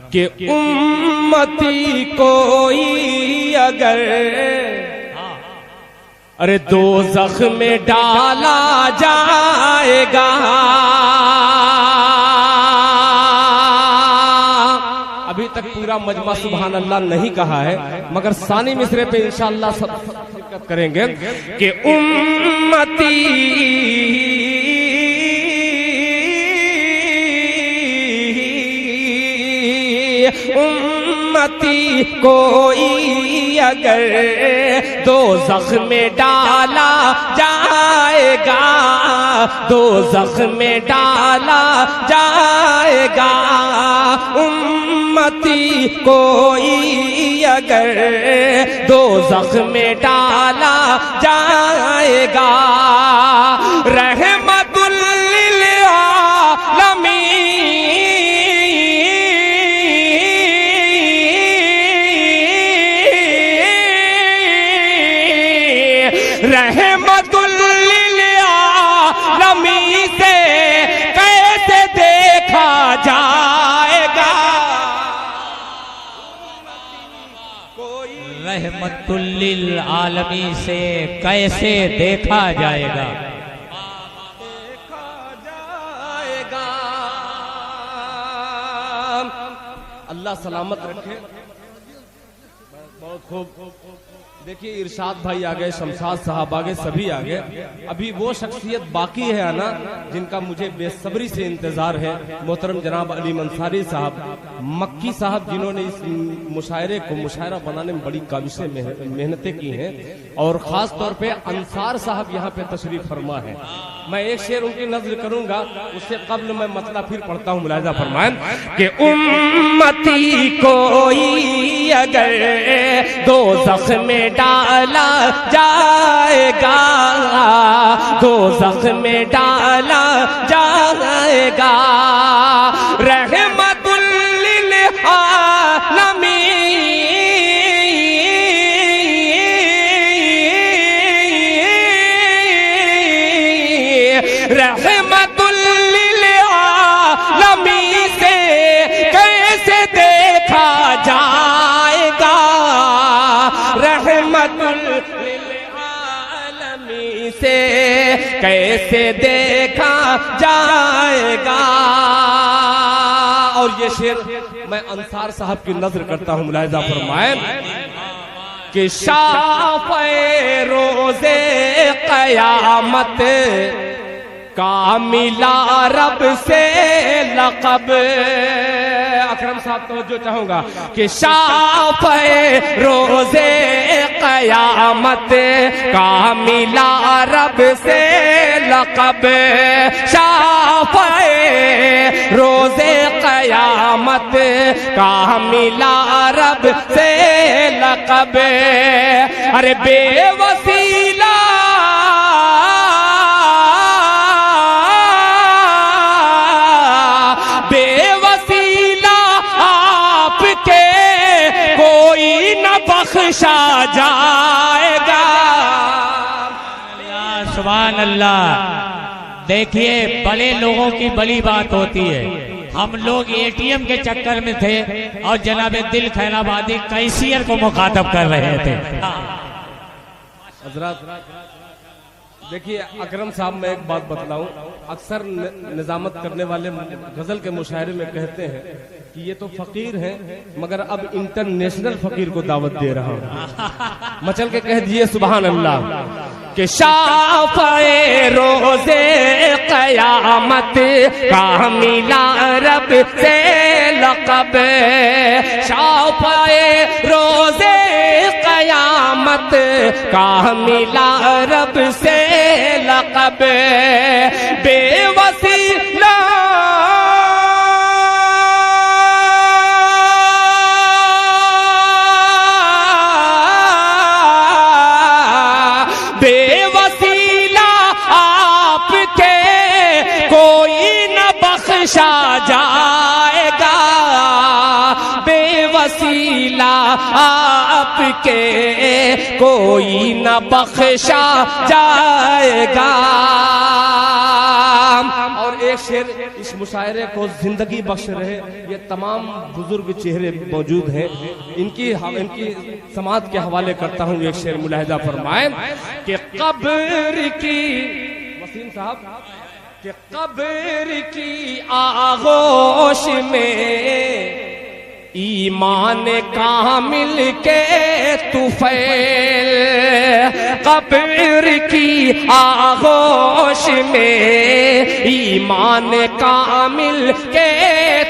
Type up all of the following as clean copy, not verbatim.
कि उम्मती कोई अगर अरे दोज़ख में डाला जाएगा, अभी तक पूरा मजमा सुभान अल्लाह नहीं कहा है, मगर सानी मिसरे पे इंशाअल्लाह सब शिरकत करेंगे कि उम्मती उम्मती कोई अगर दोज़ख में डाला जाएगा, दोज़ख में डाला जाएगा, उम्मती कोई अगर दोज़ख में डाला जाएगा, रहमतुल लिल आलमीन रहमतुल लिल आलमीन से कैसे देखा जाएगा, रहमतुल लिल आलमीन से कैसे देखा जाएगा, अल्लाह सलामत रखे। बहुत खूब। देखिए इरशाद भाई आ गए, शमशाद साहब आ गए, सभी आ गए। अभी वो शख्सियत बाकी है आना जिनका मुझे बेसब्री से इंतजार है। मोहतरम जनाब अली मंसारी साहब मक्की साहब, जिन्होंने इस मुशायरे को मुशायरा बनाने में बड़ी काबिशें मेहनतें की हैं, और खास तौर पे अंसार साहब यहाँ पे तशरीफ फरमा है। मैं एक शेर उनकी नज़्र करूंगा, उससे कब्ल मैं मतला फिर पढ़ता हूँ, मुलाहिजा फरमाएं कि उम्मती कोई अगर दोज़ख में डाला जाएगा, दोज़ख में डाला जाएगा, रहमतुल लिल आलमीन रहमतुल लिल आलमीन से कैसे देखा जाएगा, रहमतुल लिल आलमीन से कैसे देखा जाएगा। और ये शेर मैं अंसार साहब की नजर करता हूं, मुलाहिजा फरमाएं कि शाफ़े रोज़े क़यामत का मिला रब से लक़ब। अकरम साहब तवज्जो चाहूंगा कि शाफ़े रोज़े क़यामत का मिला रब से लक़ब, शाफ़े रोज़े क़यामत का मिला रब से लक़ब। अरे बेवसीला बख्शा जाएगा। सुभान अल्लाह। देखिए बड़े लोगों की बड़ी बात होती है। हम लोग एटीएम के चक्कर में थे और जनाब दिल खैराबादी कैशियर को मुखातब कर रहे थे। हजरत देखिए अकरम साहब, मैं एक बात बतलाऊं, अक्सर निजामत करने वाले गजल के मुशायरे में कहते हैं कि ये तो फकीर हैं, मगर अब इंटरनेशनल फकीर को दावत दे रहा हूं। मचल के कह दिए सुभान अल्लाह कि शाफ़े रोज़े क़यामत का मिला रब से लक़ब, शाफ़े रोज़े क़यामत का मिला रब से लक़ब। बेवसीला बेवसीला आपके कोई न बख्शा जाएगा, बेवसीला वसीला आपके कोई न बख्शा जाएगा। और एक शेर इस मुशायरे को जिंदगी बख्श रहे ये तमाम बुजुर्ग चेहरे मौजूद हैं, इनकी समाज के हवाले करता हूँ। एक शेर मुलाहिजा फरमाए कि कब्र की वसीम साहब कि कब्र की आगोश में ईमान कामिल के तुफैल, कब्र की आगोश में ईमान कामिल के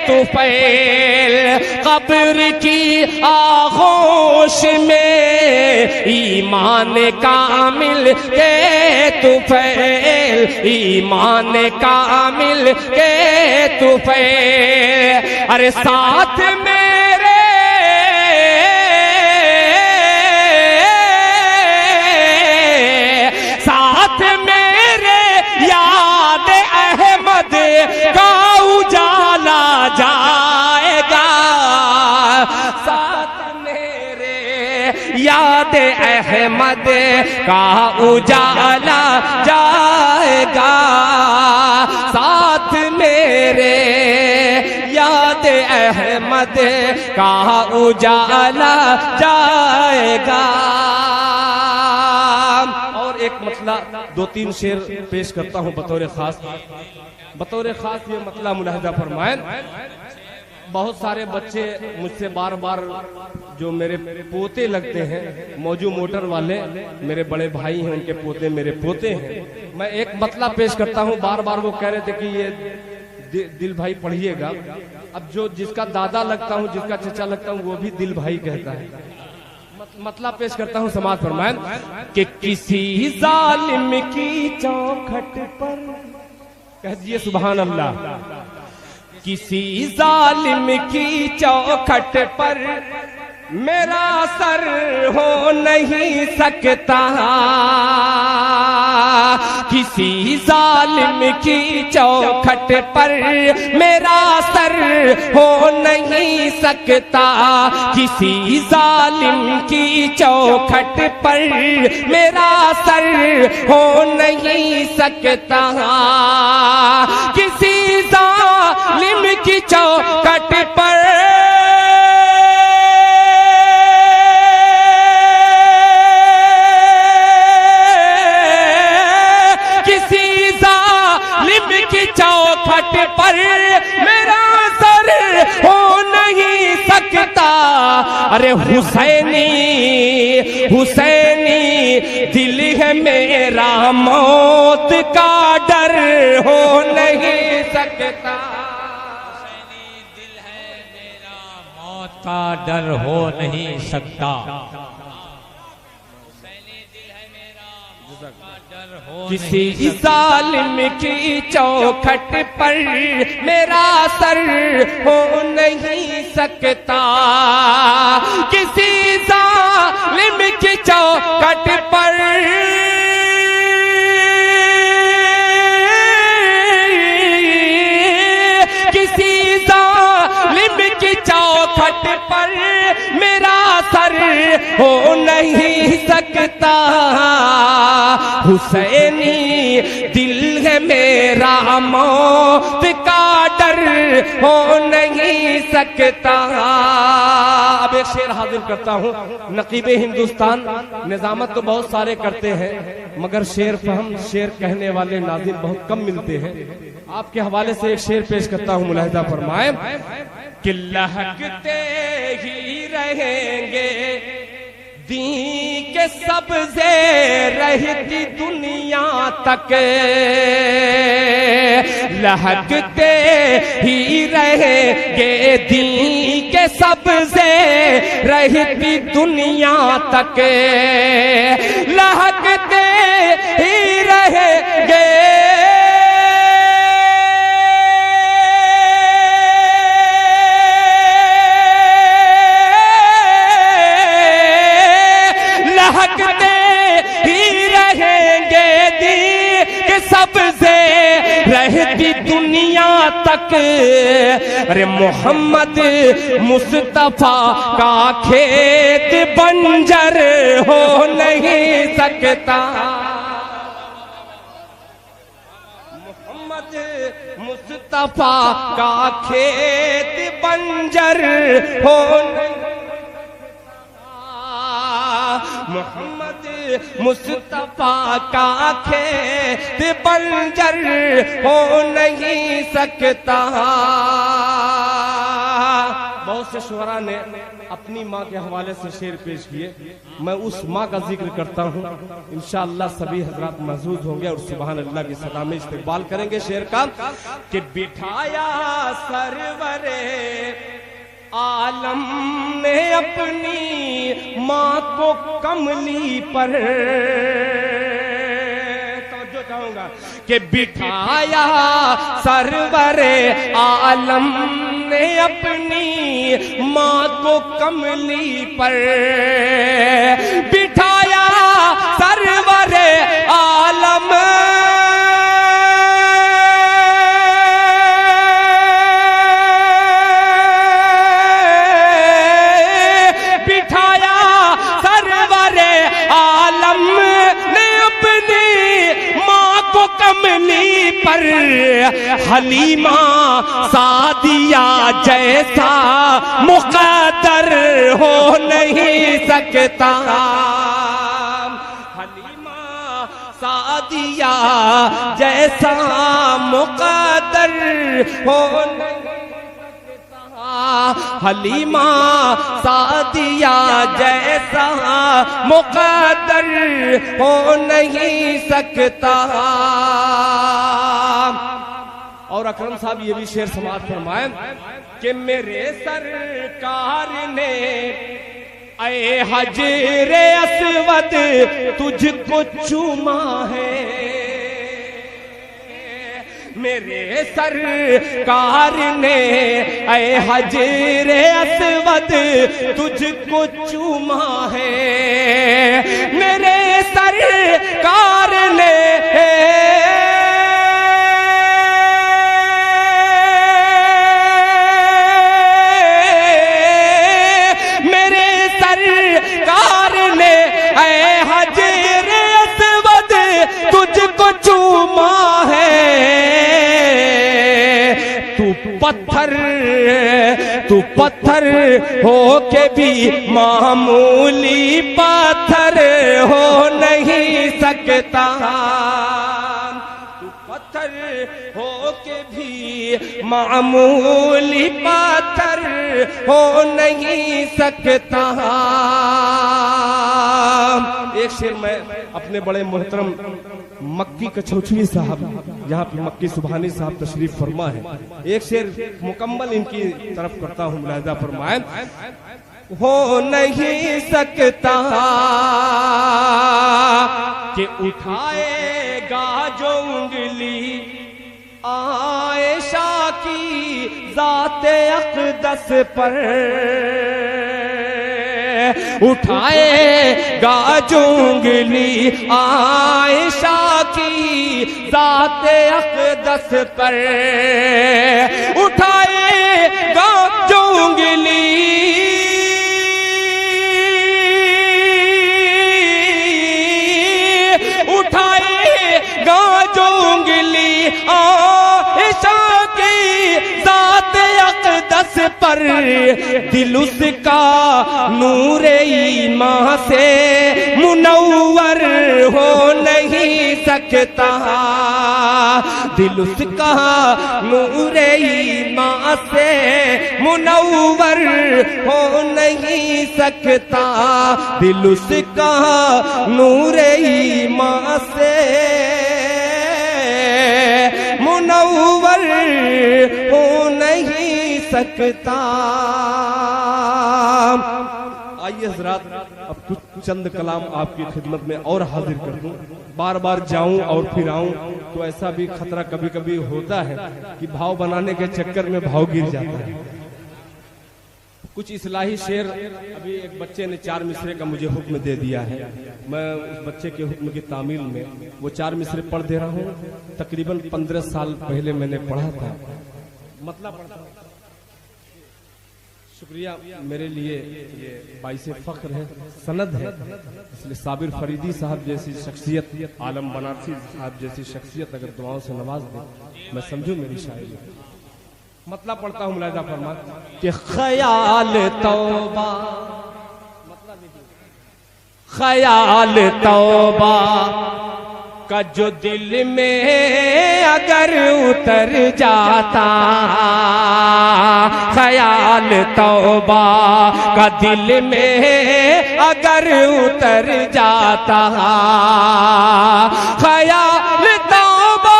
तुफैल, कब्र की आगोश में ईमान कामिल के तुफैल, ईमान कामिल के तुफैल। अरे साथ में का उजाला जाएगा, साथ मेरे याद अहमद का उजाला जाएगा, साथ मेरे याद अहमद का उजाला जाएगा। और एक मतला दो तीन शेर पेश करता हूँ बतौर खास ये मतला मुलाहिजा फरमाएं। बहुत सारे बच्चे मुझसे बार बार जो मेरे पोते लगते हैं, मौजू मोटर वाले मेरे बड़े भाई हैं, उनके पोते मेरे पोते हैं। मैं एक मतला पेश करता हूँ, बार बार वो कह रहे थे कि ये दिल भाई पढ़िएगा। अब जो जिसका दादा लगता हूँ, जिसका चचा लगता हूँ, वो भी दिल भाई कहता है। मतलब पेश करता हूँ समाज फरमाएं कि किसी जालिम की चौखट पर, कह दिए सुभान अल्लाह, किसी जालिम की चौखट पर मेरा सर हो नहीं सकता, किसी जालिम की चौखट पर मेरा सर हो नहीं सकता, किसी जालिम की चौखट पर मेरा सर हो नहीं सकता, किसी जालिम की चौखट पर चौखट पर मेरा सर हो नहीं सकता। अरे हुसैनी हुसैनी दिल है मेरा, मौत का डर हो नहीं सकता, हुसैनी दिल है मेरा, मौत का डर हो नहीं सकता, किसी जालिम की चौखट पर मेरा सर हो नहीं सकता, किसी जालिम की चौखट पर किसी जालिम की चौखट पर मेरा सर हो नहीं सकता, हुसैनी दिल है मेरा, मौत का डर हो नहीं सकता। अब एक शेर हाजिर करता हूँ। नकीबे हिंदुस्तान निजामत तो बहुत सारे करते हैं, मगर शेर फहम शेर कहने वाले नाज़िम बहुत कम मिलते हैं। आपके हवाले से एक शेर पेश करता हूँ, मुलाहिजा फरमाएं कि लहकते ही रहेंगे दी के सब्ज़े रहती दुनिया तक, लहकते ही रहेंगे दी के सब्ज़े रहती दुनिया तक, लहकते ही रहेंगे सबसे रहती दुनिया तक, अरे मोहम्मद मुस्तफा का खेत बंजर हो नहीं सकता। मोहम्मद मुस्तफा का खेत बंजर हो नहीं, मोहम्मद मुस्तफा का खेत बंजर हो नहीं सकता। बहुत से शुअरा ने अपनी माँ के हवाले से शेर पेश किए, मैं उस माँ का जिक्र करता हूँ। इंशाअल्लाह सभी हजरात मौजूद होंगे और सुभान अल्लाह की सदा में इस्तेकबाल करेंगे शेर का कि बिठाया सरवरे आलम ने अपनी माँ को कमली पर, तो जो चाहूंगा कि बिठाया सरवरे आलम ने अपनी माँ को कमली पर, बिठाया सरवरे आलम कमली पर, हलीमा सादिया जैसा मुकद्दर हो नहीं सकता। हलीमा सादिया जैसा मुकद्दर हो नहीं सकता। हलीमा सादिया जैसा मुकद्दर हो नहीं सकता। और अकरम साहब ये भी शेर समाज फरमाए कि मेरे सरकार ने ऐ हजरे अस्वद तुझको चूमा है, मेरे सरकार ने ऐ हजरे अस्वद तुझको चूमा है, मेरे सरकार ने चूमा है। तू पत्थर हो के भी मामूली पत्थर हो नहीं सकता। तू पत्थर हो के भी मामूली पत्थर हो नहीं सकता। एक शेर मैं अपने बड़े मोहतरम मक्की कछौछवी साहब, यहाँ पे मक्की सुभानी साहब तशरीफ फरमा है, एक शेर मुकम्मल इनकी तरफ करता हूँ, मुलाहिजा फरमाए। हो नहीं सकता कि उठाएगा जो उंगली आयशा की जाते अक़दस पर, उठाएगा जो उंगली आयशा की जाते अक़दस पर, उठाएगा जो उंगली उठाएगा जो उंगली आयशा की जाते अक़दस पर, दिल उसका नूरे ईमान से मुनव्वर हो नहीं सकता। दिल उसका नूरे ईमान से मुनव्वर हो नहीं सकता। दिल उसका नूरे ईमान से मुनव्वर हो नहीं सकता। आइए हज़रात, अब कुछ चंद कलाम आपकी खिदमत में और हाजिर कर दूं। बार बार जाऊं और फिर आऊं तो ऐसा भी खतरा कभी कभी होता है कि भाव बनाने के चक्कर में भाव गिर जाता है। कुछ इस्लाही शेर, अभी एक बच्चे ने 4 मिसरे का मुझे हुक्म दे दिया है, मैं उस बच्चे के हुक्म की तामील में वो 4 मिसरे पढ़ दे रहा हूँ। तकरीबन 15 साल पहले मैंने पढ़ा था, मतलब पढ़ता हूँ। शुक्रिया, मेरे लिए ये बाइसे फख्र है, सनद है, इसलिए साबिर फरीदी साहब जैसी शख्सियत, आलम बनारसी साहब जैसी शख्सियत अगर दुआओं से नवाज दे, मैं समझूं मेरी शायरी। मतलब पढ़ता हूँ, मुलाहिजा फरमा कि ख्याल तौबा, ख्याल तौबा का जो दिल में अगर उतर जाता, ख्याल तौबा का दिल में अगर उतर जाता, ख्याल तौबा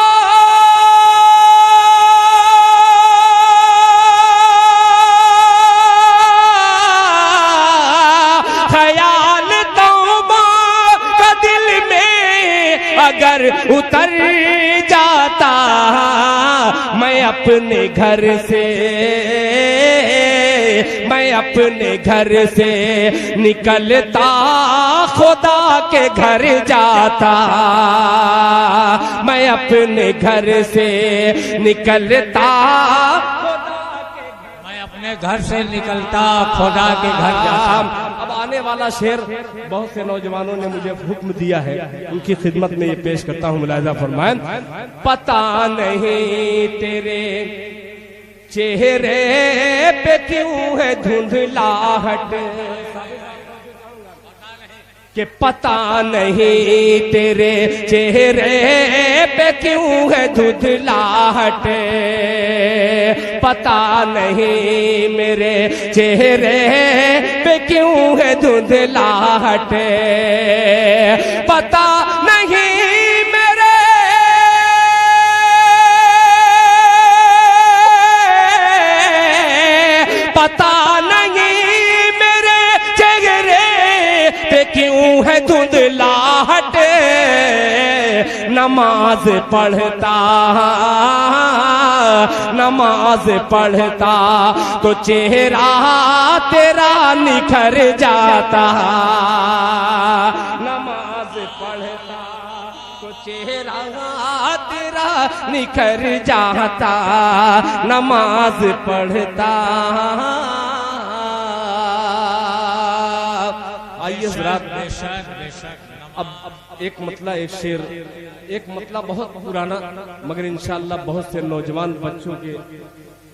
अगर उतर जाता, मैं अपने घर से, मैं अपने घर से निकलता खुदा के घर जाता, मैं अपने घर से निकलता, मैं अपने घर से निकलता खुदा के घर जाता। अब आने वाला शेर बहुत से नौजवानों ने मुझे हुक्म दिया है, उनकी खिदमत में ये पेश करता हूँ, मुलाहिजा फरमाएं। पता नहीं तेरे चेहरे पे क्यों है धुंधलाहट, कि पता नहीं तेरे चेहरे पे क्यों है धुंधलाहट, पता नहीं मेरे चेहरे पे क्यों है धुंधलाहट, पता नहीं मेरे पता नहीं मेरे चेहरे पे क्यों है धुंधलाहट, नमाज पढ़ता, नमाज पढ़ता तो चेहरा तेरा निखर जाता, नमाज पढ़ता तो चेहरा तेरा निखर जाता, नमाज पढ़ता। आइए जरा अब एक मतला, एक शेर, एक मतला बहुत पुराना मगर इंशाअल्लाह बहुत से नौजवान बच्चों के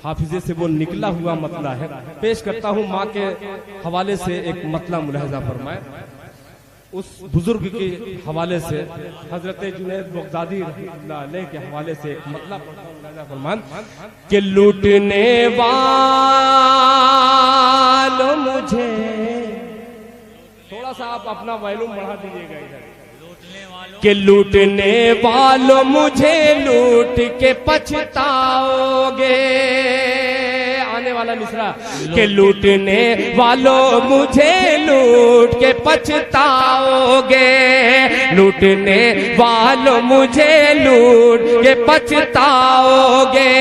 हाफिजे से वो निकला हुआ मतला है, पेश करता हूँ। माँ के हवाले से एक मतला मुलाहिजा फरमाए, उस बुजुर्ग के हवाले से, हजरत जुनैद बगदादी रहमतुल्लाह अलैह के हवाले से एक मतला मुलाहिजा फरमाए कि लूटने वालों मुझे, थोड़ा सा आप अपना वॉल्यूम बढ़ा दीजिएगा इधर, कि लूटने वालों मुझे लूट के पछताओगे, आने वाला मिसरा, कि लूटने वालों मुझे लूट के पछताओगे, लूटने वालों मुझे लूट के पछताओगे,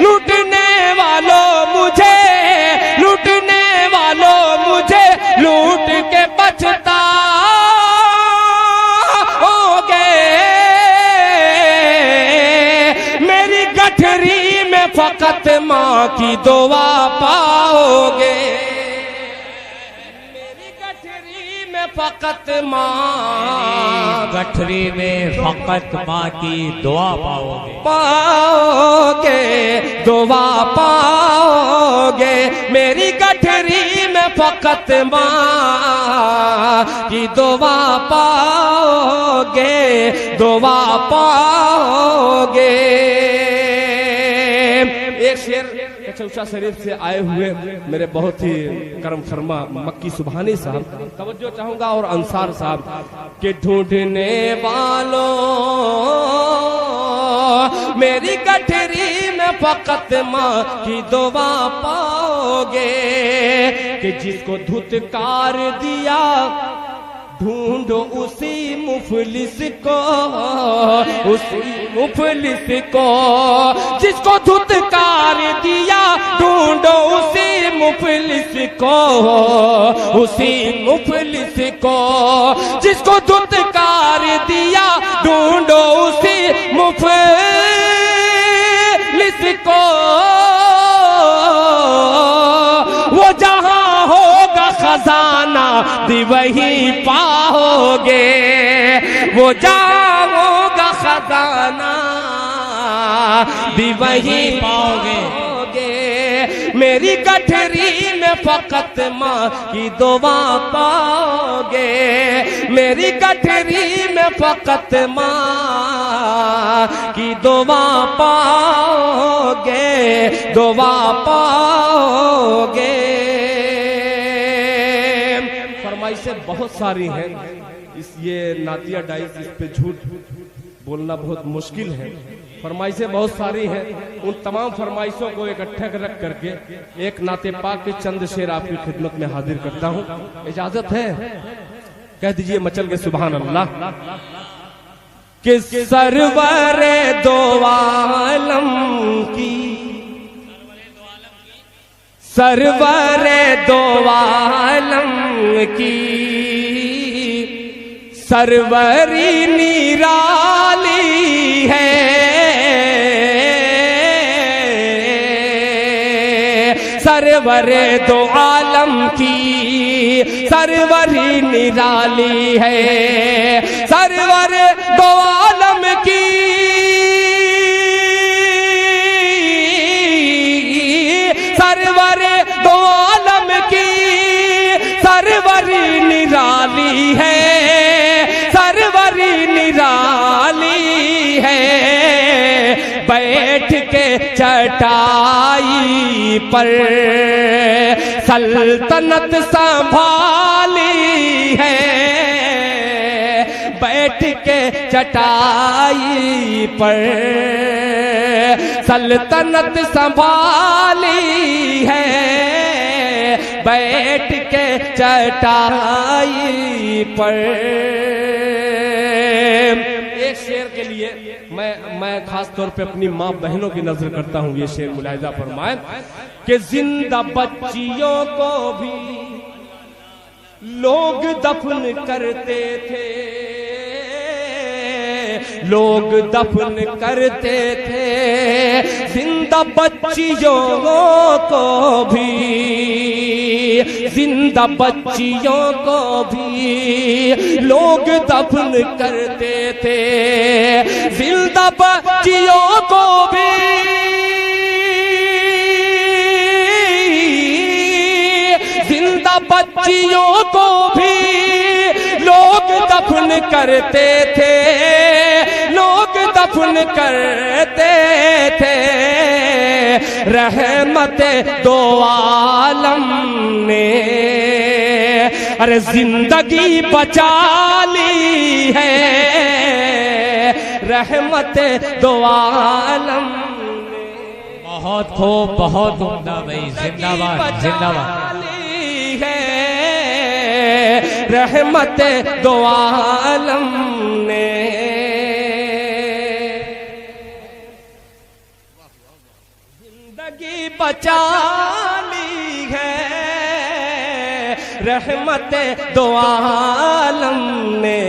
लूटने वालों मुझे, लूटने वालों मुझे लूट के पछताओगे, मेरी गठरी में फकत माँ की दुआ पाओगे, मेरी गठरी में फकत माँ, गठरी में फकत माँ की दुआ पाओगे, पाओगे दुआ पाओगे, मेरी गठरी में फकत माँ की दुआ पाओगे, दुआ पाओगे। एक शेर चौसा शरीफ से आए हुए मेरे बहुत ही करम फरमा मक्की सुबहानी साहब, तवज्जो चाहूंगा, और अंसार साहब के ढूंढने वालों मेरी गठरी में फकत माँ की दुआ पाओगे, कि जिसको धुतकार दिया ढूंढो उसी मुफलिस को, उसी मुफलिस को, जिसको धुतकार दिया ढूंढो उसी मुफलिस को, उसी मुफलिस को, जिसको धुतकार दिया ढूंढो उसी मुफलिस को, भी वही पाओगे, वो जाओगा खजाना भी वही पाओगे। मेरी गठरी में फकत माँ की दुआ पाओगे, मेरी गठरी में फकत माँ की दुआ पाओगे, दुआ पाओगे। फरमाइशें बहुत सारी हैं, ये नातिया डाइस, इस पे झूठ बोलना बहुत मुश्किल है। फरमाइशें बहुत सारी हैं, उन तमाम फरमाइशों को इकट्ठे रख करके एक नाते पाक के चंद शेर आपकी खिदमत में हाजिर करता हूँ। इजाजत है? कह दीजिए मचल के सुभान अल्लाह। कि सरवरे दो आलम की, सरवरे दो आलम की सरवरी निराली है, सरवरे दो आलम की सरवरी निराली है, सरवर दो आलम की सरवर दो आलम की सरवरी निराली है, सरवरी निराली है। बैठ के चटाई पर सल्तनत संभाली है, बैठ के चटाई पर सल्तनत संभाली है, बैठ के चटाई पर। एक शेर के लिए मैं खास तौर पे अपनी माँ बहनों की नजर करता हूँ। ये शेर मुलाहिजा फरमाए कि जिंदा बच्चियों को भी लोग दफन करते थे, लोग दफन करते थे, जिंदा बच्चियों को भी, जिंदा बच्चियों को भी लोग दफन करते थे, जिंदा बच्चियों को भी जिंदा बच्चियों को भी लोग दफन करते थे, लोग दफन करते थे। रहमत दो आलम ने अरे जिंदगी बचा ली है, रहमत दो आलम ने। बहुत खूब, बहुत उम्दा भाई, जिंदाबाद जिंदाबाद। रहमत दो आलम ने। जिंदगी बचा ली है, रहमत दो आलम ने।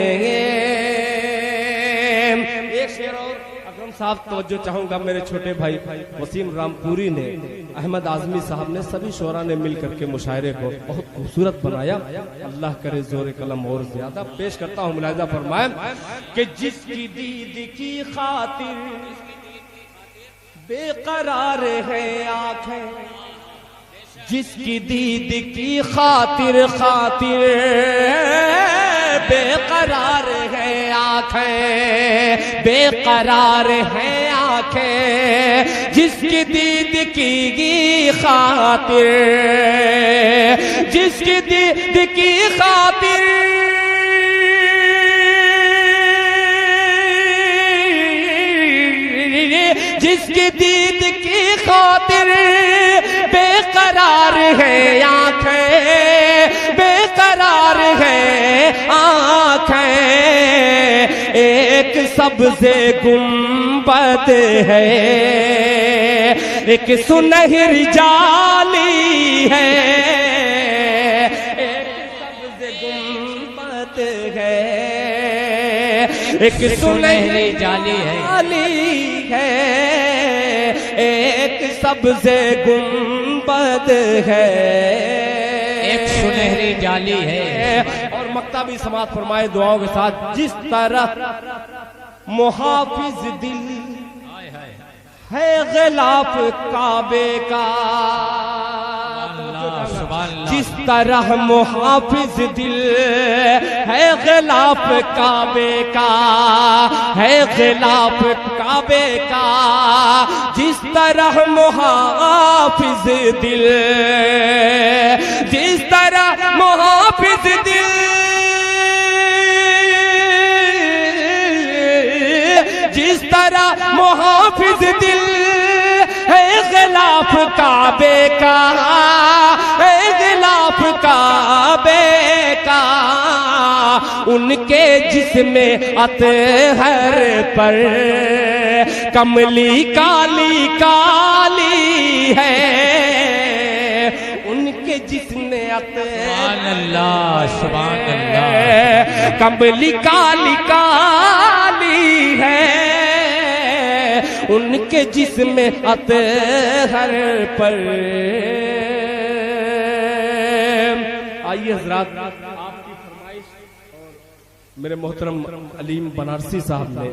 एक शेर और अकरम साहब तवज्जो चाहूंगा, मेरे छोटे भाई वसीम रामपुरी ने, अहमद आजमी साहब ने, सभी शोरा ने मिल करके मुशायरे को बहुत खूबसूरत बनाया। अल्लाह करे जोर कलम और ज्यादा। पेश करता हूँ, मुलाहिजा फरमाए कि जिसकी दीद की खातिर बेकरार है आंखें, जिसकी दीद की खातिर खातिर बेकरार है आंखें, बेकरार है आंखें, जिसकी दीद की खातिर, जिसकी दीद की खातिर, जिसकी दीद की खातिर बेकरार है आंखें, बेकरार है आंखें। एक सबसे गुंबद है, एक सुनहरी जाली है, एक सबसे गुंबद है, एक सुनहरी जाली है, एक सबसे गुंबद है, एक सुनहरी जाली है। और मक्ता भी समाप्त फरमाए दुआओं के साथ, जिस तरह मुहाफिज दिल है गिलाफ काबे का, जिस तरह मुहाफिज दिल है गिलाफ काबे का, है गिलाफ काबे का, जिस तरह मुहाफिज दिल, जिस तरह मुहाफिज दिल, जिस तरह मुहाफिज दिल है गिलाफ काबे का, है गिलाफ काबे का, उनके जिस्म अतहर पर कमली काली काली है, उनके जिस्म अतहर सुभान अल्लाह कमली काली काली है, उनके जिस्म अतहर पर। आइए हजरात, आपकी फरमाइश और मेरे मोहतरम अलीम बनारसी साहब ने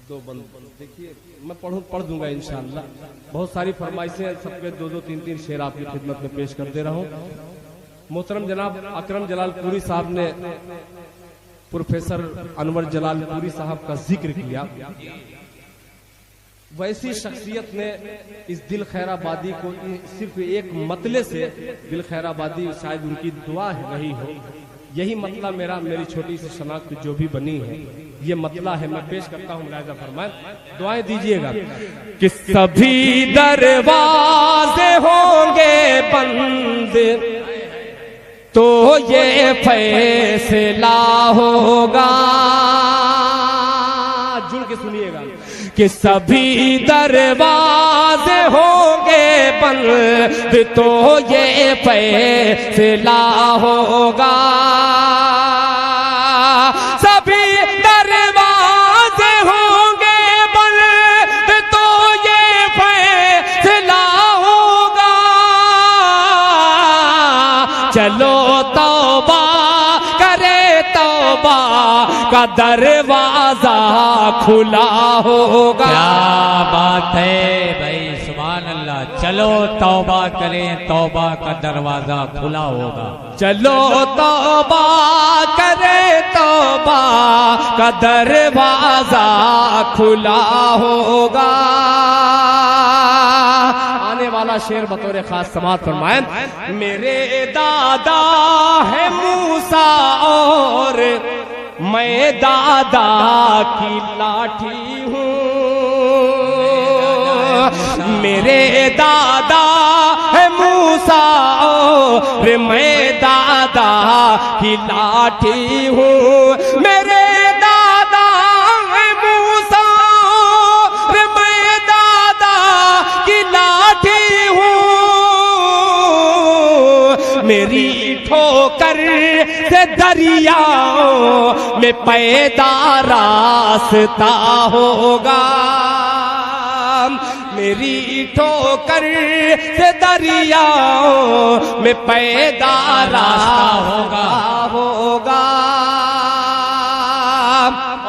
दो बंद देखिए, मैं पढ़ दूंगा इंशाअल्लाह। बहुत सारी फरमाइशें, सबके दो दो तीन तीन शेर आपकी खिदमत में पेश कर दे रहा हूँ। मोहतरम जनाब अकरम जलालपुरी साहब ने प्रोफेसर अनवर जलालपुरी साहब का जिक्र किया। वैसी शख्सियत ने इस दिल खैराबादी को सिर्फ एक मतले से, दिल खैराबादी शायद उनकी दुआ रही हो, यही मतला मेरी छोटी सी शनाख्त जो भी बनी है, ये मतला है। मैं पेश करता हूँ, मुलाहिजा फरमाएं, दुआएं दीजिएगा कि सभी दरवाजे होंगे बंद तो ये फैसला होगा, जुड़ के सुनिएगा, कि सभी दरवाजे होंगे बंद तो ये फैसला होगा, सभी दरवाजे होंगे बंद तो ये फैसला होगा, चलो तौबा करे, तौबा का दरवाजा खुला होगा। क्या बात है भाई, सुभान अल्लाह। चलो तौबा करें, तौबा का दरवाजा खुला होगा। चलो तौबा करे, तौबा का दरवाजा खुला होगा। आने वाला शेर बतौर खास समाअत फरमाएं, मेरे दादा है मूसा और मैं दादा की लाठी हूँ, मेरे दादा है मूसा और मैं दादा की लाठी हूँ, मेरे दादा है मूसा और मैं दादा की लाठी हूँ, मेरी ठोकर से दरियाओं में पैदा रास्ता होगा, मेरी ठोकर से दरियाओं में पैदा रास्ता होगा।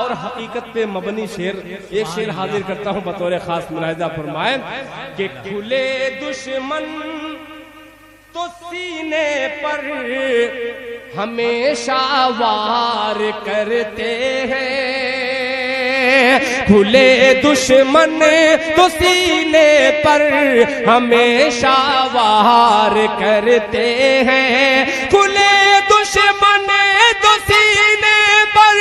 और हकीकत पे मबनी शेर, एक शेर हाजिर करता हूँ बतौर खास, मुलाहिजा फरमाएं कि खुले दुश्मन तो सीने पर हमेशा वार करते हैं, खुले दुश्मन तो सीने पर हमेशा वार करते हैं, खुले दुश्मन तो सीने पर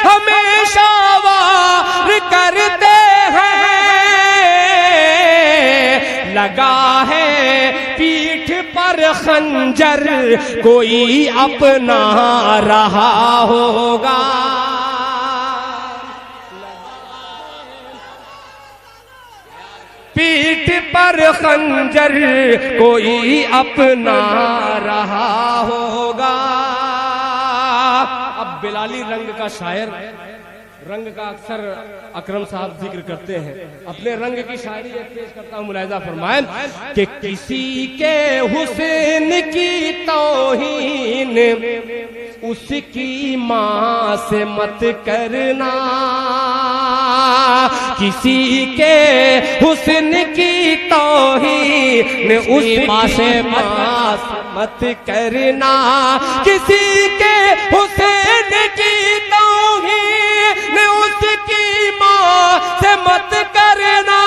हमेशा वार करते हैं, लगा है पीठ पर खंजर कोई अपना रहा होगा, पीठ पर खंजर कोई अपना रहा होगा। अब बिलाली रंग का शायर रंग का अक्सर अकरम साहब जिक्र करते हैं। अपने रंग की शायरी एक पेश करता हूँ, मुलाहिजा फरमाएं कि किसी के हुस्न की तौहीन उसकी माँ से मत करना, किसी के हुस्न की तौहीन उसकी माँ से मत करना, किसी के हुस्न की तौहीन उसकी माँ से मत करना,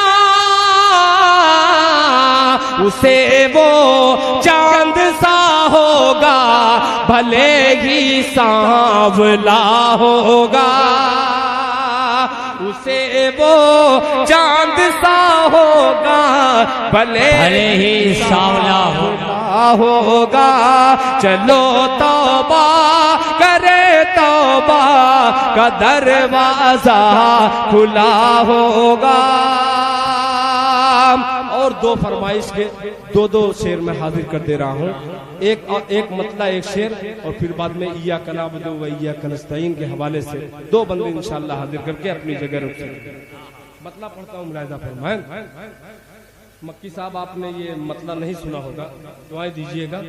उसे वो चांद सा होगा भले ही सांवला होगा, उसे वो चांद सा होगा भले ही सांवला होगा। चलो तौबा करे, तौबा का दरवाजा खुला होगा। और दो फरमाइश के दो शेर में हाजिर कर दे रहा हूँ, एक मतला एक शेर, और फिर बाद में इय्याका नअबुदु व इय्याका नस्तईन के हवाले से दो बंदे इंशाअल्लाह हाजिर करके अपनी जगह रुक सकते। मतला पढ़ता हूँ, मुलाहिजा फरमाएं। मक्की साहब आपने ये मतला नहीं सुना होगा, दुआएं दीजिएगा।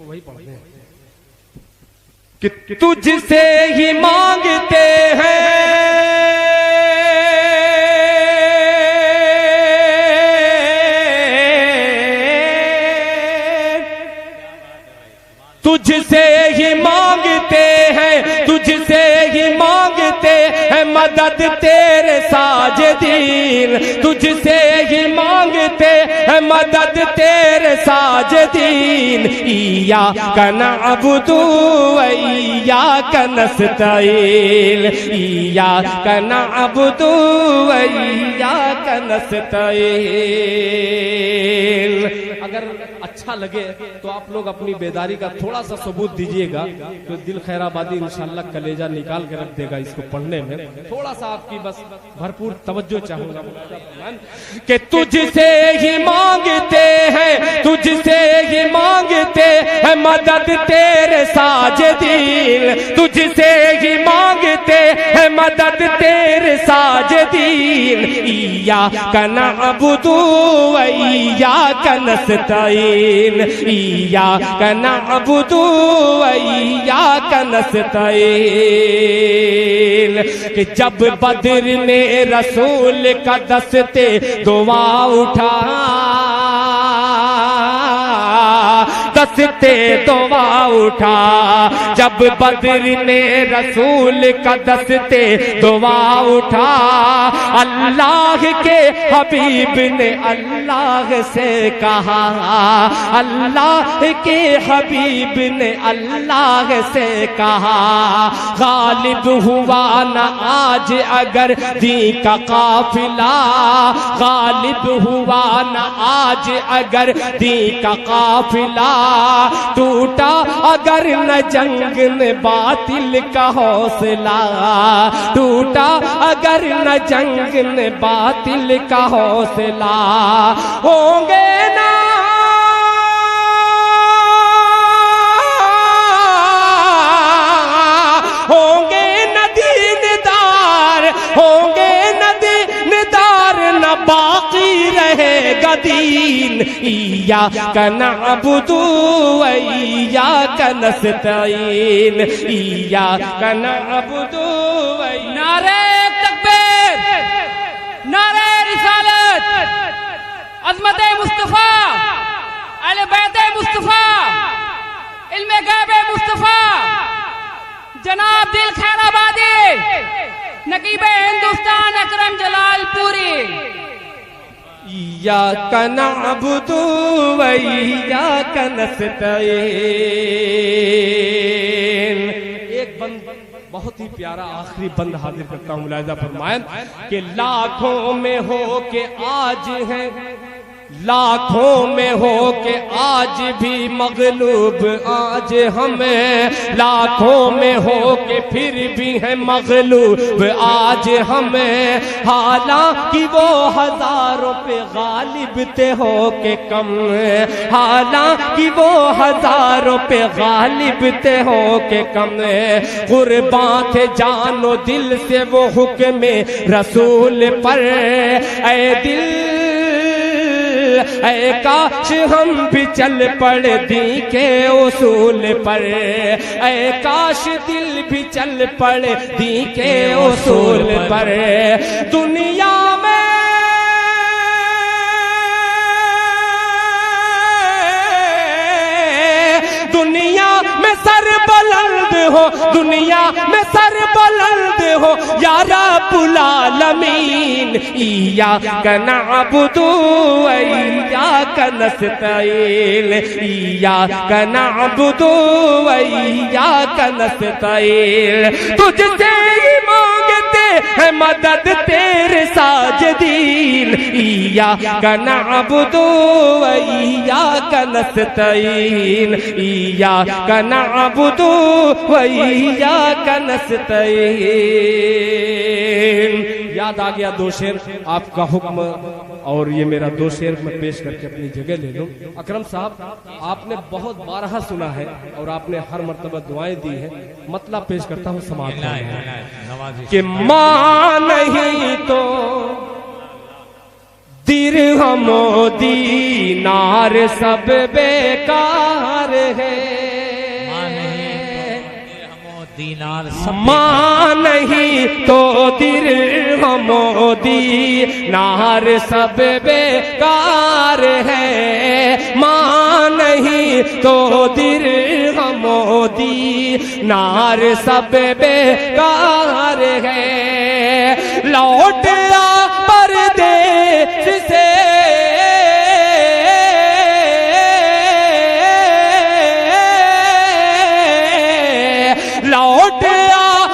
वही पढ़ते हैं कि तुझसे ही मांगते हैं, तुझसे ही मांगते हैं, तुझसे ही मांगते हैं मदद तेरे साजिदीन, तुझसे ही मांगते हैं मदद तेरे साजिदीन। इय्याका नअबुदु व इय्याका नस्तईन, इय्याका नअबुदु व इय्याका नस्तईन। अगर अच्छा लगे तो आप लोग अपनी बेदारी का थोड़ा सा सबूत दीजिएगा, तो दिल खैराबादी इंशाल्लाह कलेजा निकाल के रख देगा इसको पढ़ने में। थोड़ा सा आपकी बस भरपूर तवज्जो चाहूंगा कि तुझसे ही मांगते हैं, तुझसे ही मांगते हैं मदद तेरे साजिदीन, तुझसे ही मांगते हैं मदद तेरे साजिदीन। इय्याका नअबुदु व इय्याका नस्तईन, इय्याका नअबुदु व इय्याका नस्तईन। कि जब बद्र में रसूल का दस्ते दुआ उठा, दस्ते दुआ उठा, जब बद्र में रसूल का दस्ते दुआ उठा, अल्लाह के हबीब ने अल्लाह से कहा, अल्लाह के हबीब ने अल्लाह से कहा, गालिब हुआ न आज अगर दीन का काफिला, गालिब हुआ न आज अगर दीन का काफिला, टूटा अगर न जंग में बातिल का हौसला, टूटा अगर न जंग में बातिल का हौसला, होंगे ना होंगे न दीनदार, होंगे न दीनदार, न बाकी रहेगा दीन। इय्याका नअबुदु व इय्याका नस्तईन, इय्याका नअबुदु व नारे तकबीर, नारे रिसालत, अज़मत मुस्तफा, अहले बैत मुस्तफा, इल्मे गैब मुस्तफा, जनाब दिल खैराबादी, नकीब हिंदुस्तान अकरम जलालपुरी। इय्याका नअबुदु व इय्याका नस्तईन। एक बंद बहुत ही प्यारा आखिरी बंद हाजिर करता हूँ, मुलाहिजा फरमाएं कि लाखों में हो के आज है, लाखों में हो के आज भी मगलूब आज हमें, लाखों में हो के फिर भी है मगलूब आज हमें। हालांकि वो हजारों पे गालिब थे हो के कम, हालांकि वो हजारों पे गालिब थे हो के कम। कुर्बान थे जानो दिल से वो हुक्म रसूल पर। ऐ दिल ऐ काश हम भी चल पड़े दी के उसूल पर, ऐ काश दिल भी चल पड़े दी के उसूल पर। दुनिया में सर बुलंद हो, दुनिया में सर बुलंद हो या रब्बुल आलमीन। इय्याका नअबुदु व इय्याका नस्तईन, इय्याका नअबुदु व इय्याका नस्तईन। तुझसे ही मांगते हैं मदद तेरे साजिदीन। इय्याका नअबुदु व इय्याका नस्तईन, इय्याका नअबुदु व इय्याका नस्तईन। याद आ गया दो शेर, आपका हुक्म और ये मेरा दो शेर मैं पेश करके अपनी जगह ले लूं। अकरम साहब, आपने बहुत बारहा सुना है और आपने हर मर्तबा दुआएं दी है। मतलब पेश करता हूँ समाज कि माँ नहीं तो दिरहम दीनार सब बेकार है। दीनार माँ नहीं तो दिरहम दीनार सब बेकार है। माँ नहीं तो दिरहम दीनार सब बेकार है। लौट आ परदेस से लौट आ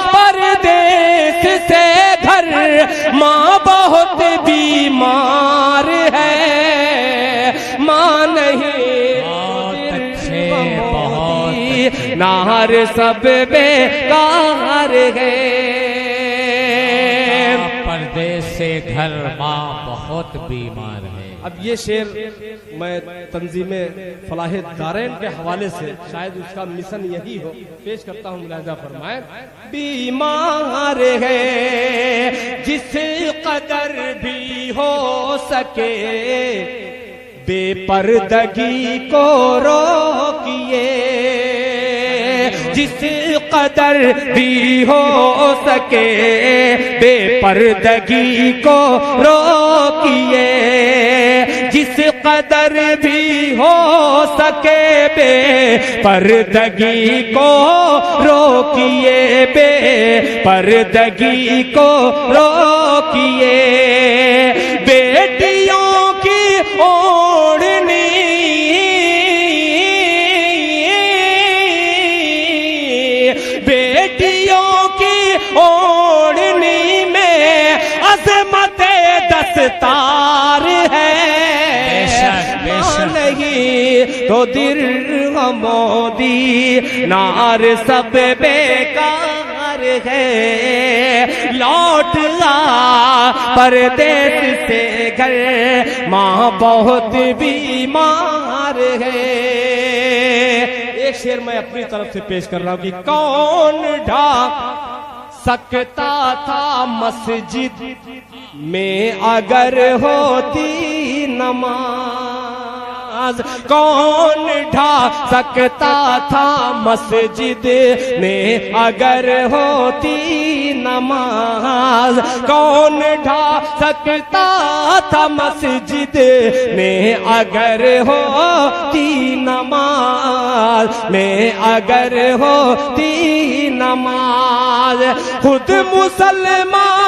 परदेस से घर, माँ बहुत बीमार है। माँ नहीं नार सब बेकार है। परदेस से घर, माँ बहुत बीमार है। अब ये शेर मैं तंजीमे फलाहे दारैन के हवाले से, शायद उसका मिशन यही हो, पेश करता हूँ। मुलाहिजा फरमाए। बीमार है जिस कदर भी हो सके, बेपर्दगी को रोकिए। जिस कदर भी हो सके बेपर्दगी को रोकिए। जिस कदर भी हो सके बेपर्दगी को रोकिए, बेपर्दगी को रोकिए। बेटियों की ओढ़नी ओढ़नी में अज़मत दस्तार है। नहीं तो दिरहम दीनार सब बेकार है। लौट आ परदेस से घर, माँ बहुत बीमार है। एक शेर मैं अपनी तरफ से पेश कर रहा हूँ कि कौन ढा सकता था मस्जिद में अगर होती नमाज। कौन ढा सकता था मस्जिद में अगर होती नमाज। कौन ढा सकता था मस्जिद में अगर होती नमाज, में अगर होती नमाज। खुद मुसलमान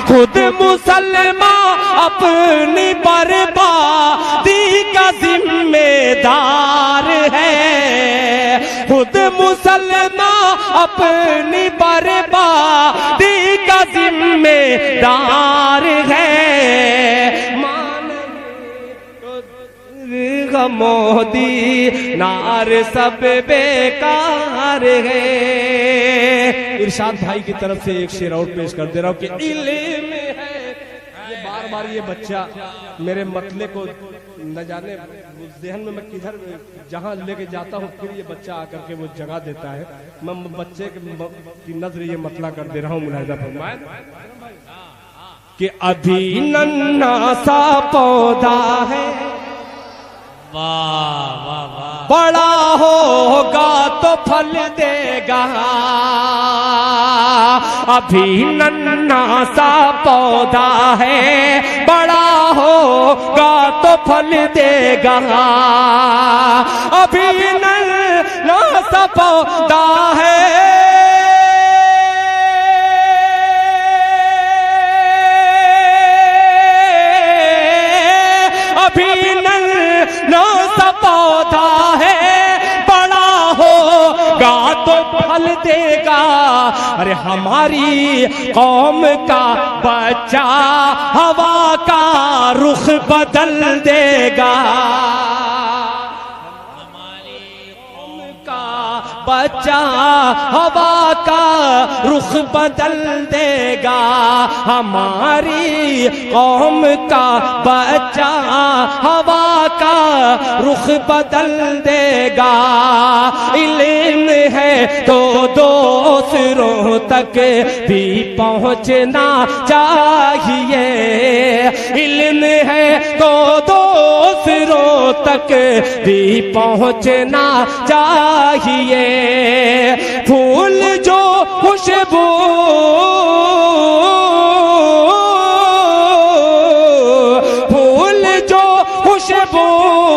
खुद मुसलमान अपनी बर्बादी का जिम्मेदार है। खुद मुसलमान मुसलमान अपनी बर्बादी का जिम्मेदार है। मोदी नार सब बेकार है। इरशाद भाई की तरफ से एक शेर और पेश कर दे रहा हूं कि इल्म है। ये बार बार ये बच्चा मेरे मतले को न जाने जहन में मैं किधर जहां लेके जाता हूं फिर ये बच्चा आकर के वो जगह देता है। मैं बच्चे की नजर ये मतला कर दे रहा हूं। मुलाहिजा फरमाए कि अभी नन्हा सा पौधा है, वाह वाह वाह, बड़ा होगा तो फल देगा। अभी नन्हा सा पौधा है, बड़ा होगा तो फल देगा। अभी नन्हा सा पौधा है, अभी नन्हा सा पौधा है, बड़ा होगा तो फल देगा। अरे हमारी कौम का बच्चा हवा का रुख बदल देगा। बच्चा हवा का रुख बदल देगा। हमारी कौम का बच्चा हवा का रुख बदल देगा। इल्म है तो दूसरों तक भी पहुंचना चाहिए। इल्म है तो दूसरों तक भी पहुंचना चाहिए। फूल जो खुशबू फूल जो खुशबू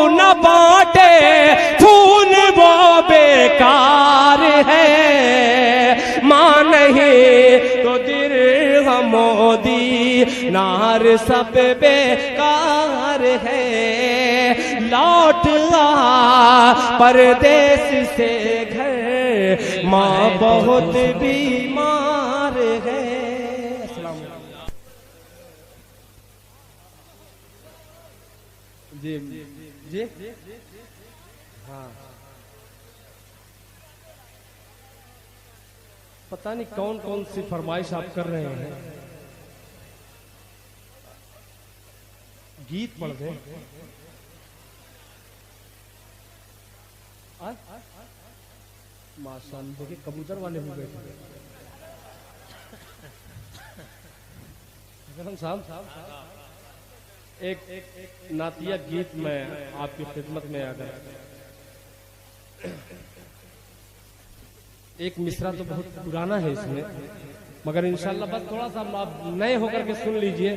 न बांटे, फूल वो बेकार है। मां नहीं तो दिर्ह मोदी नार सब बेकार है। लौट आ परदेश से घर, माँ बहुत बीमार है। जी जी हाँ, पता नहीं कौन कौन सी फरमाइश आप कर रहे हैं। गीत पढ़ दें। माशाअल्लाह, देखिए कबूतर वाले भी बैठे साहब। एक नातिया गीत में आपकी खिदमत में आकर, एक मिसरा तो बहुत पुराना है इसमें, मगर इंशाल्लाह बस थोड़ा सा आप नए होकर के सुन लीजिए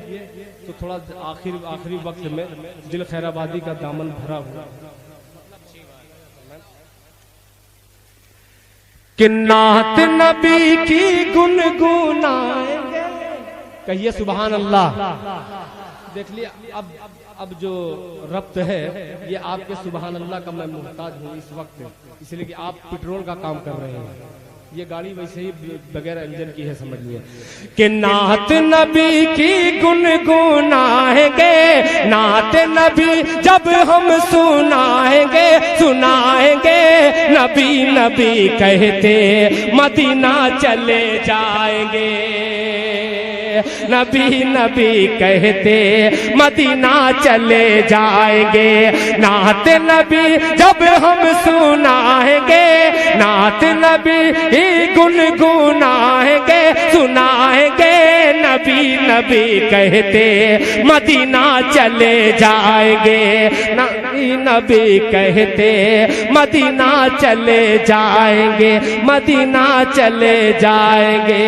तो थोड़ा आखिरी वक्त में दिल खैराबादी का दामन भरा हुआ कि नात नबी की गुनगुनाएंगे। कहिए सुभान अल्लाह। देख लिया, अब जो रब्त है ये आपके सुभान अल्लाह का मैं मुहताज हूँ इस वक्त, इसलिए कि आप पेट्रोल का काम कर रहे हैं। ये गाड़ी वैसे ही बगैर इंजन की है, समझ लिया कि नात नबी की गुनगुनाएंगे। नात नबी जब हम सुनाएंगे नबी नबी कहते मदीना चले जाएंगे। नबी नबी कहते मदीना चले जाएंगे। नात नबी जब हम सुनाएंगे, नात नबी गुनगुनाएंगे, सुनाएंगे नबी नबी कहते मदीना चले जाएंगे। नबी नबी कहते मदीना चले जाएंगे, मदीना चले जाएंगे।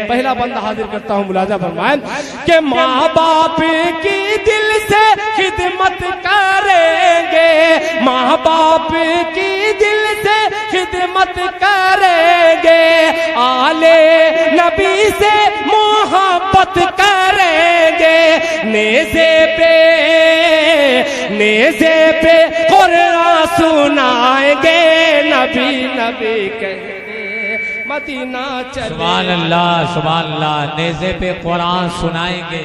पहला बंदा हाजिर करता हूं, मुलाजा फरमाएं कि माँ बाप की दिल से खिदमत करेंगे। माँ बाप की दिल से खिदमत करेंगे। आले नबी से मोहब्बत करेंगे। नेज़े पे कुरान सुनाएंगे, नबी नबी कहते मदीना चले सुभान अल्लाह, सुभान अल्लाह। नेज़े पे कुरान सुनाएंगे,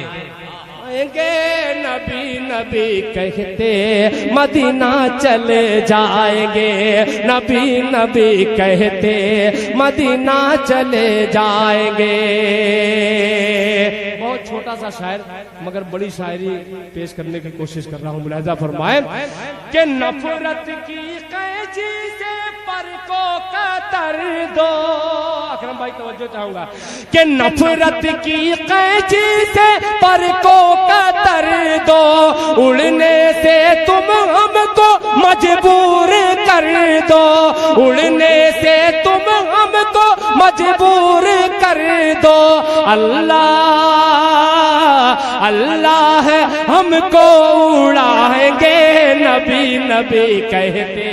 नबी नबी कहते मदीना चले जाएंगे, नबी नबी कहते मदीना चले जाएंगे। बहुत छोटा सा शायर मगर बड़ी शायरी पेश करने की कोशिश कर रहा हूँ। मुलाहिजा फरमाए कि नफरत की कैची से पर को कतर दो। अकरम भाई तवज्जो चाहूंगा कि नफरत की कैची से पर को कतर दो, उड़ने से तुम हमको मजबूर कर दो, उड़ने से तुम हमको मजबूर कर दो। अल्लाह अल्लाह हमको उड़ाएंगे, नबी नबी कहते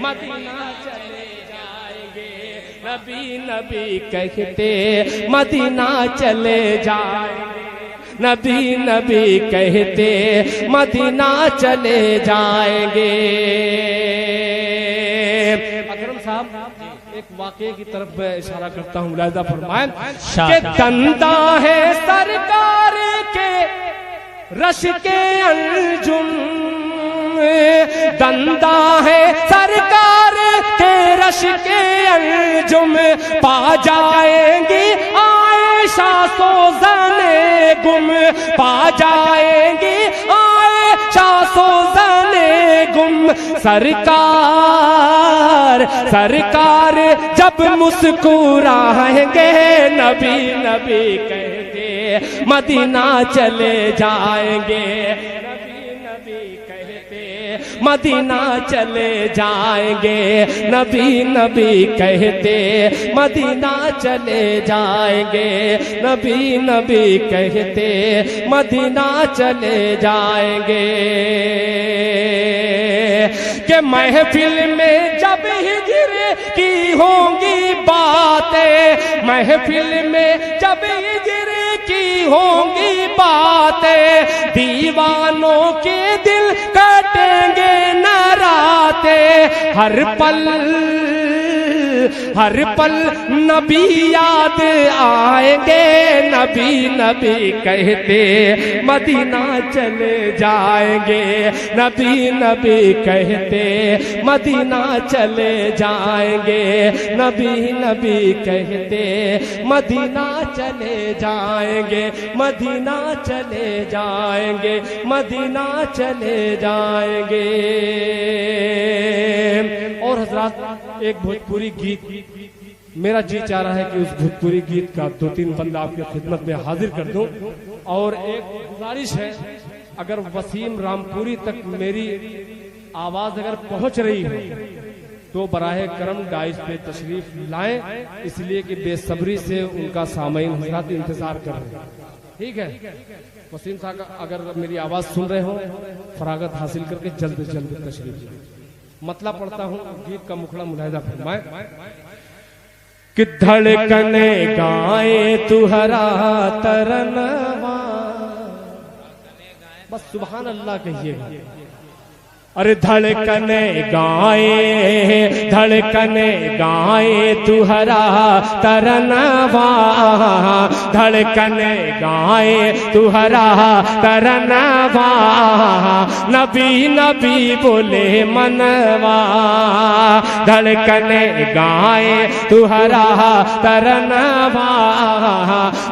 मदीना चले जाएंगे, नबी नबी कहते मदीना चले जाएंगे, नबी नबी कहते मदीना चले जाएंगे। अकरम साहब एक वाक़े की तरफ मैं इशारा करता हूँ। मुलाहिजा फरमाएं कि दंदा है सरकार के रश के अंजुम, दंदा है सरकार के रश के अंजुम, पा जाएंगी आयशा सोज़ने गुम, पा जाएंगी आयशा सोज़ने गुम। सरकार सरकार जब मुस्कुराएंगे, नबी नबी कहते मदीना चले जाएंगे, नबी नबी कहते मदीना चले जाएंगे, नबी नबी कहते मदीना चले जाएंगे, नबी नबी कहते मदीना चले जाएंगे। कि महफिल में जब हिजर की होंगी बातें, महफिल में जब हिजर की होंगी बातें, दीवानों के दिल कटेंगे न रातें। हर पल नबी याद आएंगे, नबी नबी कहते मदीना चले जाएंगे, नबी नबी कहते मदीना चले जाएंगे, नबी नबी कहते मदीना चले जाएंगे, मदीना चले जाएंगे, मदीना चले जाएंगे। और हजरात एक भोजपुरी गीत मेरा जी चाह रहा है कि उस भोजपुरी गीत का 2-3 बंदा आपकी खिदमत में हाजिर कर दूं। और एक गुजारिश है, अगर वसीम रामपुरी तक मेरी आवाज अगर पहुंच रही है तो बराहे करम डाइस पे तशरीफ लाएं, इसलिए कि बेसब्री से उनका सामईन हजरात इंतजार कर रहे हैं। ठीक है, वसीम साहब अगर मेरी आवाज सुन रहे हो फरागत हासिल करके जल्द से जल्द तशरीफ लाएं। मतलब पढ़ता हूँ गीत का मुखड़ा। मुलाहिजा फरमाए कि धड़कने गाए तुहरा तरनवा, बस सुभान अल्लाह कहिएगा। अरे धड़कने गाए तुहरा तरनवा, धड़कने गाए तुहरा तरनवा, नबी नबी बोले मनवा, धड़कने गाए तुहरा तरनवा,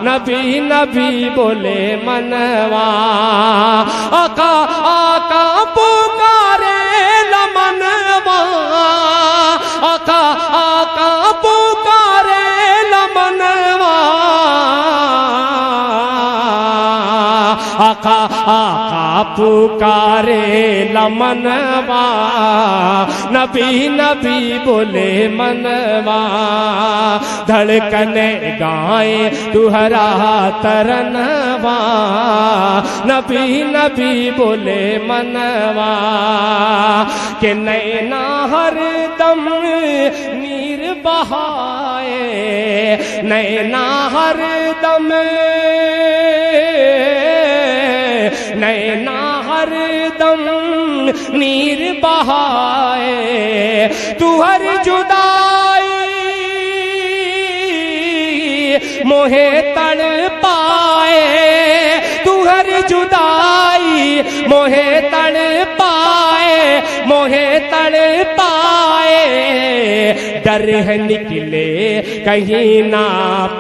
नबी नबी बोले मनवा। आका आका पुकारे लमनवा, आका आका पुकारे लमनवा, आका आका पुकारे लमनवा, नबी नबी बोले मनवा, धड़कने गाए तुहरा तरनवा, नबी नबी बोले मनवा। के नैना हर दम नीर बहाए, नैना हर दम, नैना हर दम नीर बहाए, तू हर जुदाई मोहे तड़ पाए, तू हर जुदाई मोहे तड़ पाए, मोहे तड़ पाए। डर है निकले कहीं ना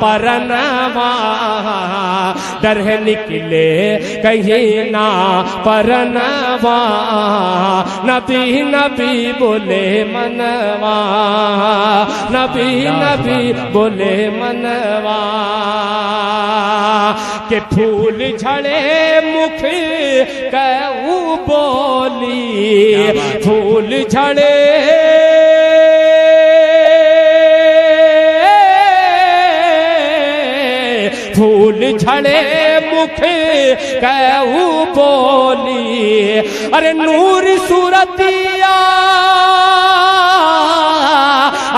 परनवा, डर है निकले कहीं ना परनवा, नबी नबी बोले मनवा, नबी नबी बोले मनवा। के फूल झड़े मुख कहू बोली, फूल झड़े फूल झड़े मुख कहू बोली, अरे नूर सूरतिया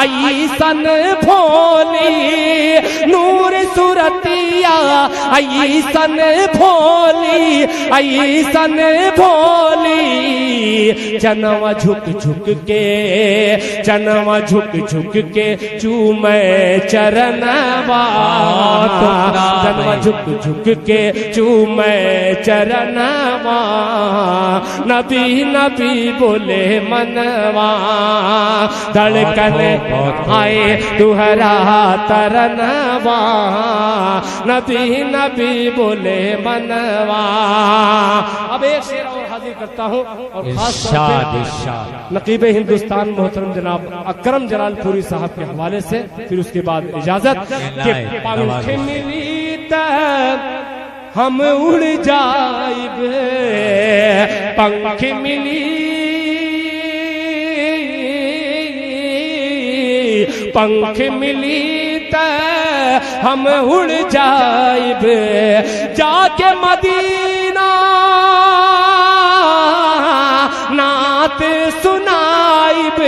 ऐसन भोली, नूर सूरतिया ऐसन भोली, ऐसन भोली। जनवा झुक झुक के, जनवा झुक झुक के चूमे चरणवा, जनवा झुक झुक के चूमे चरणवा, नबी नबी बोले मनवा। धड़कन आए तुहरा तरनवा, नबी नबी बोले मनवा। अब एक शेर और हाजिर करता हूँ, और खास तौर पे नकीब हिंदुस्तान मोहतरम जनाब अकरम जलालपुरी साहब के हवाले से, फिर उसके बाद इजाजत के पंख मिली तब हम उड़ जाइबे, पंख मिली पंख मिली त हम उड़ जाइब, जाके मदीना नात सुनाइब,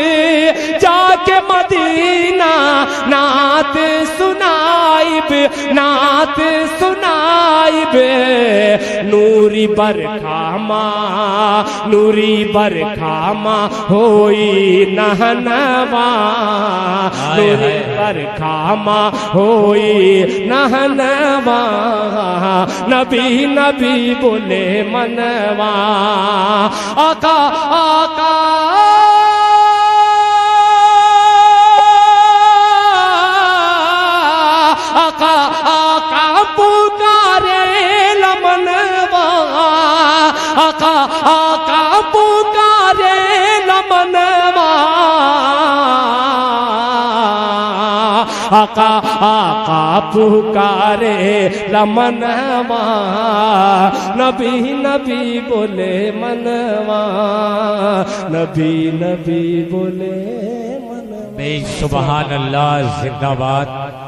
जाके मदीना नात सुनाइब, नात सुनाइब। नूरी बरखामा, नूरी बरखामा होई नहनवा, नूरी बरखामा होई नहनवा, नबी नबी बोले मनवा। आका आका आका आका पुकारे लमनवा, आका आका पुकारे लमनवा, आका आका पुकारे लमनवा, नबी नबी बोले मनवा, नबी नबी बोले मनवा। सुभान अल्लाह, जिंदाबाद।